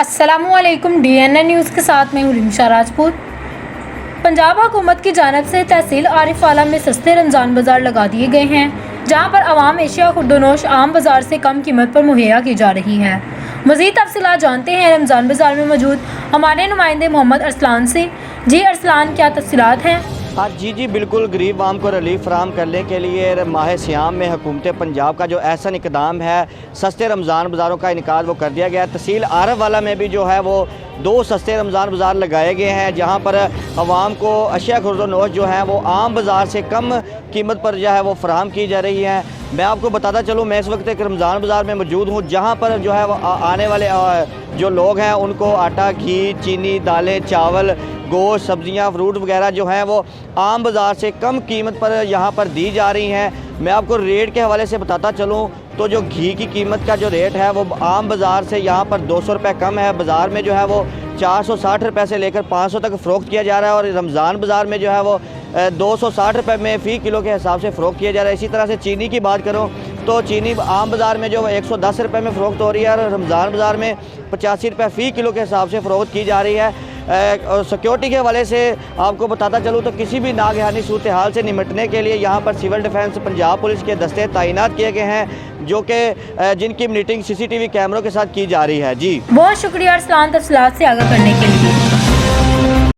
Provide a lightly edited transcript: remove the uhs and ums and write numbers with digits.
अस्सलामुअलैकुम। DNN news के साथ मैं हूँ रिमशा राजपूत। पंजाब हुकूमत की जानिब से तहसील आरिफवाला में सस्ते रमज़ान बाज़ार लगा दिए गए हैं, जहाँ पर आवाम एशिया खुर्दोनोश आम बाज़ार से कम कीमत पर मुहैया की जा रही है। मज़ीद तफसीलात जानते हैं रमज़ान बाज़ार में मौजूद हमारे नुमाइंदे मोहम्मद अरसलान से। जी अरसलान, क्या तफसीलात हैं? हाँ जी बिल्कुल। गरीब आवाम को रिलीफ फराहम करने के लिए माह सियाम में हुकूमत पंजाब का जो ऐसा इकदाम है, सस्ते रमज़ान बाज़ारों का इनकार वो कर दिया गया है। तहसील आरिफवाला में भी जो है वो 2 सस्ते रमज़ान बाज़ार लगाए गए हैं, जहाँ पर आवाम को अशिया खुर्दोनोश जो है वो आम बाज़ार से कम कीमत पर जो है वो फराहम की जा रही है। मैं आपको बताता चलूँ, मैं इस वक्त एक रमज़ान बाज़ार में मौजूद हूँ, जहाँ पर जो है वो आने वाले जो लोग हैं उनको आटा, घी, चीनी, दालें, चावल, गोश्त, सब्ज़ियाँ, फ्रूट वगैरह जो हैं वो आम बाज़ार से कम कीमत पर यहाँ पर दी जा रही हैं। मैं आपको रेट के हवाले से बताता चलूँ तो जो घी की कीमत का जो रेट है वो आम बाज़ार से यहाँ पर 200 रुपये कम है। बाज़ार में जो है वो 460 रुपये से लेकर 500 तक फ़रोख्त किया जा रहा है, और रमज़ान बाज़ार में जो है वो 260 रुपये में फ़ी किलो के हिसाब से फ़रोख्त किया जा रहा है। इसी तरह से चीनी की बात करूँ तो चीनी आम बाज़ार में जो 110 रुपये में फ़रोख्त हो रही है, और रमज़ान बाज़ार में 85 रुपये फ़ी किलो के हिसाब से फ़रोख्त की जा रही है। और सिक्योरिटी के हवाले से आपको बताता चलूँ तो किसी भी नागहानी सूरत हाल से निपटने के लिए यहाँ पर सिविल डिफेंस पंजाब पुलिस के दस्ते तैनात किए गए हैं, जो कि जिनकी मीटिंग CCTV कैमरों के साथ की जा रही है। जी बहुत शुक्रिया अरसलान तफसीलात से आगाह करने के लिए।